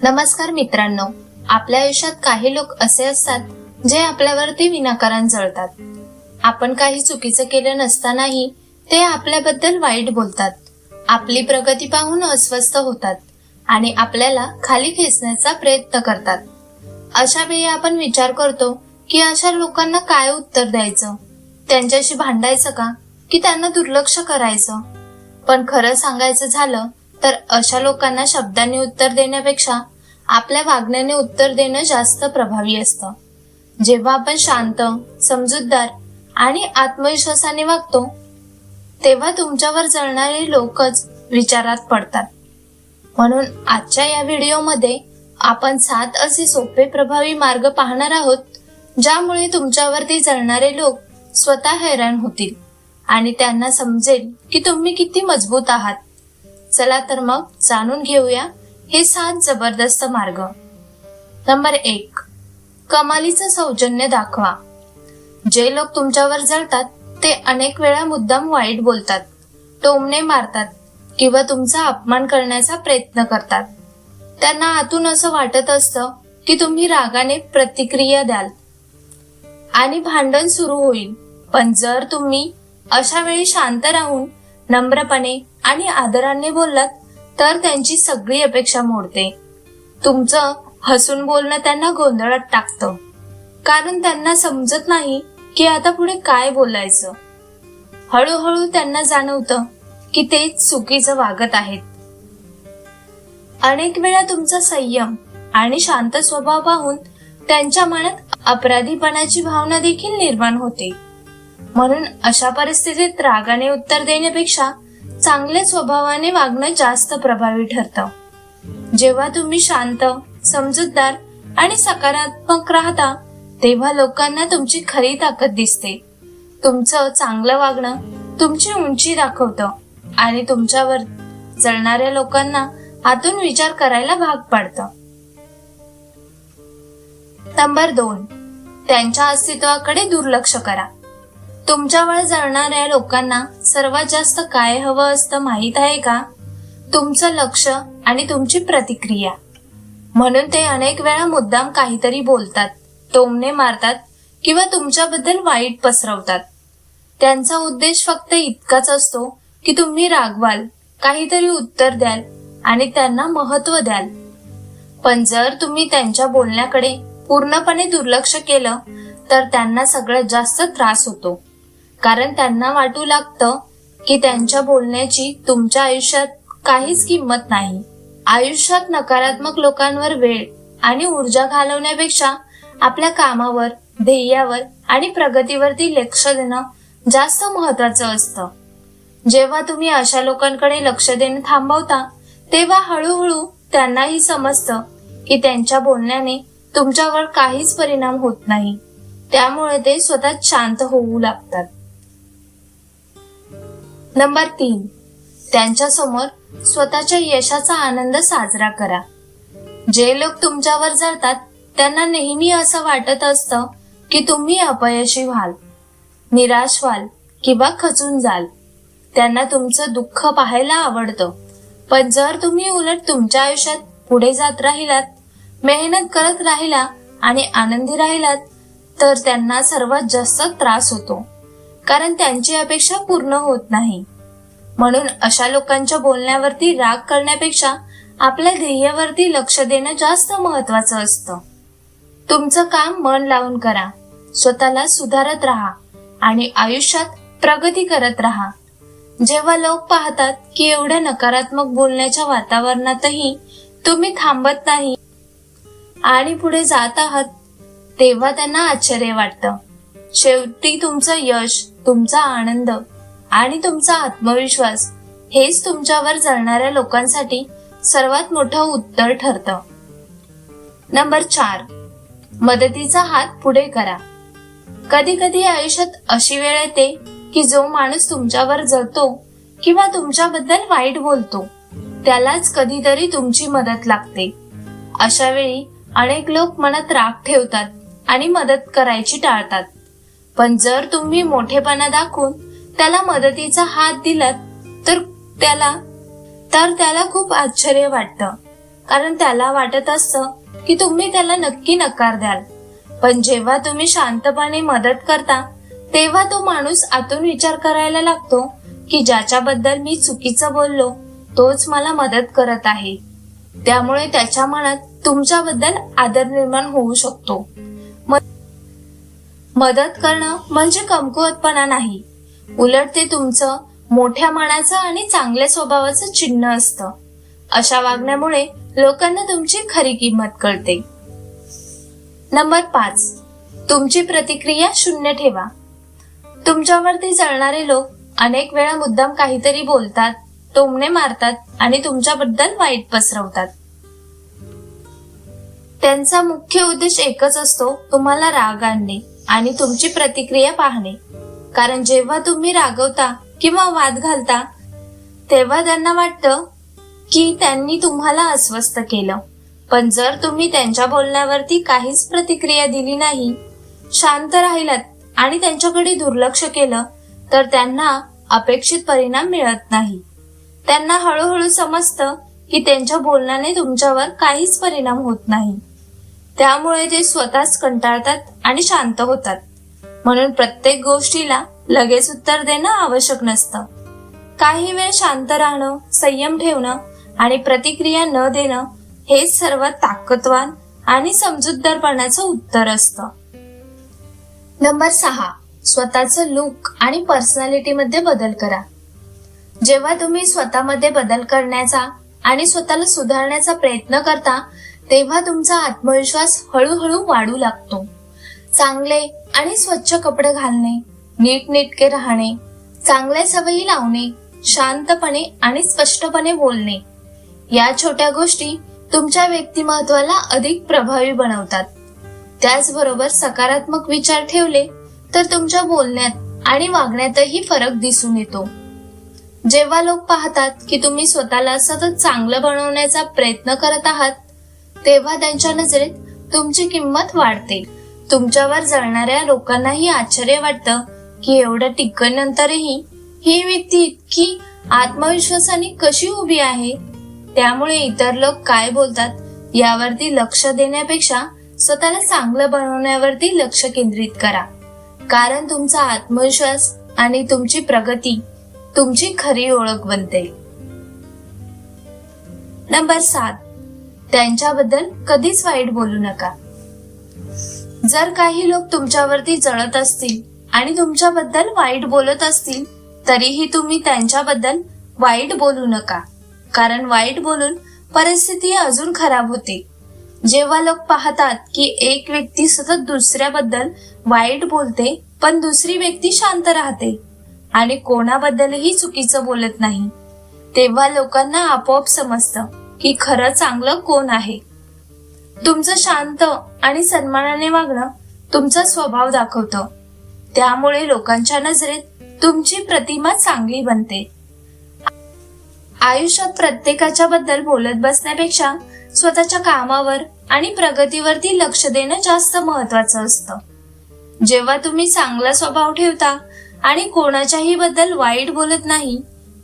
नमस्कार मित्रांनो, आपल्या आयुष्यात काही लोक असे असतात जे आपल्यावरती विनाकारण जळतात. आपण काही चुकीचं केलं नसतानाही ते आपल्याबद्दल वाईट बोलतात, आपली प्रगती पाहून अस्वस्थ होतात आणि आपल्याला खाली खेचण्याचा प्रयत्न करतात. अशा वेळी आपण विचार करतो की अशा लोकांना काय उत्तर द्यायचं, त्यांच्याशी भांडायचं का की त्यांना दुर्लक्ष करायचं. पण खरं सांगायचं झालं तर अशा लोकांना शब्दांनी उत्तर देण्यापेक्षा आपल्या वागण्याने उत्तर देणं जास्त प्रभावी असतं. जेव्हा आपण शांत, समजूतदार आणि आत्मविश्वासाने वागतो तेव्हा तुमच्यावर जळणारे लोकच विचारात पडतात. म्हणून आजच्या या व्हिडिओमध्ये आपण 7 असे सोपे प्रभावी मार्ग पाहणार आहोत, ज्यामुळे तुमच्यावरती जळणारे लोक स्वतः हैराण होतील आणि त्यांना समजेल की तुम्ही किती मजबूत आहात. चला तर मग जाणून घेऊया हे 7 जबरदस्त मार्ग. नंबर 1, कमालीचं सौजन्य दाखवा. जे लोक तुमच्यावर जळतात ते अनेक वेळा मुद्दाम वाईट बोलतात, टोमणे मारतात किंवा तुमचा अपमान करण्याचा प्रयत्न करतात. त्यांना आतून असं वाटत असतं की तुम्ही रागाने प्रतिक्रिया द्याल आणि भांडण सुरू होईल. पण जर तुम्ही अशा वेळी शांत राहून नम्रपणे आणि आदराने बोललात तर त्यांची सगळी अपेक्षा मोडते. तुमचं हसून बोलणं त्यांना गोंधळात टाकतं, कारण त्यांना समजत नाही की आता पुढे काय बोलायचं. हळूहळू त्यांना जाणवतं की ते चुकीचं वागत आहेत. अनेक वेळा तुमचा संयम आणि शांत स्वभाव पाहून त्यांच्या मनात अपराधीपणाची भावना देखील निर्माण होते. म्हणून अशा परिस्थितीत रागाने उत्तर देण्यापेक्षा चांगल्या स्वभावाने वागणं जास्त प्रभावी ठरतं. जेव्हा तुम्ही शांत, समजूतदार आणि सकारात्मक राहता तेव्हा लोकांना तुमची खरी ताकद दिसते. तुमचं चांगलं वागणं तुमची उंची दाखवतं आणि तुमच्यावर जळणाऱ्या लोकांना आतून विचार करायला भाग पाडतं. नंबर 2, त्यांच्या अस्तित्वाकडे दुर्लक्ष करा. तुमच्यावर जळणाऱ्या लोकांना सर्वात जास्त काय हवं असतं माहित आहे का? तुमचं लक्ष आणि तुमची प्रतिक्रिया. म्हणून ते अनेक वेळा मुद्दाम काहीतरी बोलतात, टोमणे मारतात किंवा तुमच्याबद्दल वाईट पसरवतात. त्यांचा उद्देश फक्त इतकाच असतो की तुम्ही रागवाल, काहीतरी उत्तर द्याल आणि त्यांना महत्त्व द्याल. पण जर तुम्ही त्यांच्या बोलण्याकडे पूर्णपणे दुर्लक्ष केलं तर त्यांना सगळ्यात जास्त त्रास होतो, कारण त्यांना वाटू लागतं की त्यांच्या बोलण्याची तुमच्या आयुष्यात काहीच किंमत नाही. आयुष्यात नकारात्मक लोकांवर वेळ आणि ऊर्जा घालवण्यापेक्षा आपल्या कामावर, ध्येयावर आणि प्रगतीवरती लक्ष देणं जास्त महत्वाचं असतं. जेव्हा तुम्ही अशा लोकांकडे लक्ष देणं थांबवता तेव्हा हळूहळू त्यांनाही समजतं की त्यांच्या बोलण्याने तुमच्यावर काहीच परिणाम होत नाही. त्यामुळे ते स्वतः शांत होऊ लागतात. नंबर 3, त्यांच्या समोर स्वतःच्या यशाचा आनंद साजरा करा. जे लोक तुमच्यावर जळतात त्यांना नेहमी असं वाटत असतं की तुम्ही अपयशी व्हाल, निराश व्हाल किंवा खचून जाल. त्यांना तुमचं दुःख पाहायला आवडतं. पण जर तुम्ही उलट तुमच्या आयुष्यात पुढे जात राहिलात, मेहनत करत राहिला आणि आनंदी राहिलात तर त्यांना सर्वात जास्त त्रास होतो, कारण त्यांची अपेक्षा पूर्ण होत नाही. म्हणून अशा लोकांच्या बोलण्यावरती राग करण्यापेक्षा आपल्या ध्येयावरती लक्ष देणं जास्त महत्वाचं असतं. तुमचं काम मन लावून करा, स्वतःला सुधारत राहा आणि आयुष्यात प्रगती करत राहा. जेव्हा लोक पाहतात की एवढ्या नकारात्मक बोलण्याच्या वातावरणातही तुम्ही थांबत नाही आणि पुढे जात आहात तेव्हा त्यांना आश्चर्य वाटतं. शेवटी तुमचं यश, तुमचा आनंद आणि तुमचा आत्मविश्वास हेच तुमच्यावर जळणाऱ्या लोकांसाठी सर्वात मोठं उत्तर ठरतं. नंबर 4, मदतीचा हात पुढे करा. कधी कधी आयुष्यात अशी वेळ येते की जो माणूस तुमच्यावर जळतो किंवा तुमच्याबद्दल वाईट बोलतो त्यालाच कधीतरी तुमची मदत लागते. अशा वेळी अनेक लोक मनात राग ठेवतात आणि मदत करायची टाळतात. पण जर तुम्ही मोठेपणा दाखवून त्याला मदतीचा हात दिलात तर त्याला खूप आश्चर्य वाटतं कारण त्याला वाटत असतं की तुम्ही त्याला नक्की नकार द्याल. पण जेव्हा तुम्ही शांतपणे मदत करता तेव्हा तो माणूस आतून विचार करायला लागतो की ज्याच्याबद्दल मी चुकीचं बोललो तोच मला मदत करत आहे. त्यामुळे त्याच्या मनात तुमच्याबद्दल आदर निर्माण होऊ शकतो. मदत करणं म्हणजे कमकुवतपणा नाही, उलट ते तुमचं मोठ्या मनाचं आणि चांगल्या स्वभावाचं चिन्ह असतं. अशा वागण्यामुळे लोकांना तुमची खरी किंमत कळते. नंबर 5, तुमची प्रतिक्रिया शून्य ठेवा. तुमच्यावरती जळणारे लोक अनेक वेळा मुद्दाम काहीतरी बोलतात, टोमणे मारतात आणि तुमच्याबद्दल वाईट पसरवतात. त्यांचा मुख्य उद्देश एकच असतो, तुम्हाला राग आणणे आणि तुमची प्रतिक्रिया पाहणे. कारण जेव्हा तुम्ही रागवता किंवा वाद घालता तेव्हा त्यांना वाटतं की त्यांनी तुम्हाला अस्वस्थ केलं. पण जर तुम्ही त्यांच्या बोलण्यावरती काहीच प्रतिक्रिया दिली नाही, शांत राहिलात आणि त्यांच्याकडे दुर्लक्ष केलं तर त्यांना अपेक्षित परिणाम मिळत नाही. त्यांना हळूहळू समजतं की त्यांच्या बोलण्याने तुमच्यावर काहीच परिणाम होत नाही. त्यामुळे ते स्वतःच कंटाळतात आणि शांत होतात. म्हणून प्रत्येक गोष्टीला लगेच उत्तर देणं आवश्यक नसतं. काही वेळ शांत राहणं, संयम ठेवणं आणि प्रतिक्रिया न देणं हेच सर्वात ताकदवान आणि समजूतदारपणाचं उत्तर असतं. नंबर 6, स्वतःचं लुक आणि पर्सनॅलिटी मध्ये बदल करा. जेव्हा तुम्ही स्वतःमध्ये बदल करण्याचा आणि स्वतःला सुधारण्याचा प्रयत्न करता तेव्हा तुमचा आत्मविश्वास हळूहळू वाढू लागतो. चांगले आणि स्वच्छ कपडे घालणे, नीटनेटके राहणे, चांगल्या सवयी लावणे, शांतपणे आणि स्पष्टपणे बोलणे या छोट्या गोष्टी तुमच्या व्यक्तिमत्वाला अधिक प्रभावी बनवतात. त्याचबरोबर सकारात्मक विचार ठेवले तर तुमच्या बोलण्यात आणि वागण्यातही फरक दिसून येतो. जेव्हा लोक पाहतात की तुम्ही स्वतःला सतत चांगलं बनवण्याचा प्रयत्न करत आहात तेव्हा त्यांच्या नजरेत तुमची किंमत वाढते. तुमच्यावर जळणाऱ्या लोकांनाही आश्चर्य वाटतं की एवढ्या टिकण्यानंतरही ही व्यक्ती इतकी आत्मविश्वासाने कशी उभी आहे. त्यामुळे इतर लोक काय बोलतात यावरती लक्ष देण्यापेक्षा स्वतःला चांगलं बनवण्यावरती लक्ष केंद्रित करा. कारण तुमचा आत्मविश्वास आणि तुमची प्रगती तुमची खरी ओळख बनते. नंबर 7, त्यांच्याबद्दल कधीच वाईट बोलू नका. जर काही लोक तुमच्यावरती जळत असतील आणि तुमच्याबद्दल वाईट बोलत असतील तरीही तुम्ही त्यांच्याबद्दल वाईट बोलू नका. कारण वाईट बोलून परिस्थिती अजून खराब होते. जेव्हा लोक पाहतात की एक व्यक्ती सतत दुसऱ्याबद्दल वाईट बोलते पण दुसरी व्यक्ती शांत राहते आणि कोणाबद्दलही चुकीचं बोलत नाही तेव्हा लोकांना आपोआप समजतं की खरं चांगलं कोण आहे. तुमचं शांत आणि सन्मानाने वागणं तुमचा स्वभाव दाखवतं. त्यामुळे लोकांच्या नजरेत तुमची प्रतिमा चांगली बनते. आयुष्यात प्रत्येकाच्या बद्दल बोलत बसण्यापेक्षा स्वतःच्या कामावर आणि प्रगतीवरती लक्ष देणं जास्त महत्वाचं असतं. जेव्हा तुम्ही चांगला स्वभाव ठेवता आणि कोणाच्याही बद्दल वाईट बोलत नाही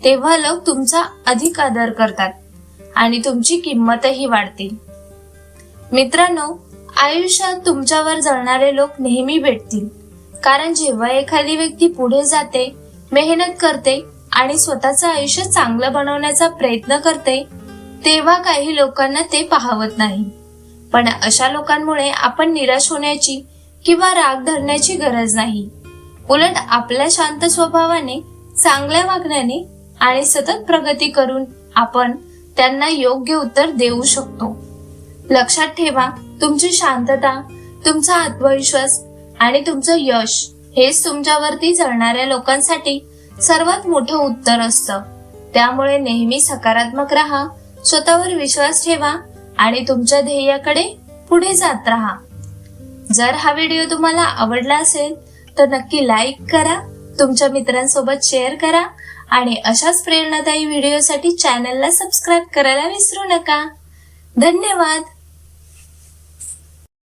तेव्हा लोक तुमचा अधिक आदर करतात आणि तुमची किंमतही वाढते. मित्रांनो, आयुष्यात तुमच्यावर जळणारे लोक नेहमी भेटतील. कारण जेव्हा एखादी व्यक्ती पुढे जाते, मेहनत करते आणि स्वतःचं आयुष्य चांगलं बनवण्याचा प्रयत्न करते तेव्हा काही लोकांना ते पाहवत नाही. पण अशा लोकांमुळे आपण निराश होण्याची किंवा राग धरण्याची गरज नाही. उलट आपल्या शांत स्वभावाने, चांगल्या वागण्याने आणि सतत प्रगती करून आपण त्यांना योग्य उत्तर देऊ शकतो. लक्षात ठेवा, तुमची शांतता, तुमचा आत्मविश्वास आणि तुमचं यश हेच तुमच्यावरती जळणाऱ्या लोकांसाठी सर्वात मोठं उत्तर असतं. त्यामुळे नेहमी सकारात्मक राहा, स्वतःवर विश्वास ठेवा आणि तुमच्या ध्येयाकडे पुढे जात राहा. जर हा व्हिडिओ तुम्हाला आवडला असेल तर नक्की लाईक करा, तुमच्या मित्रांसोबत शेअर करा आणि अशाच प्रेरणादायी व्हिडिओसाठी चॅनलला सबस्क्राईब करायला विसरू नका. धन्यवाद.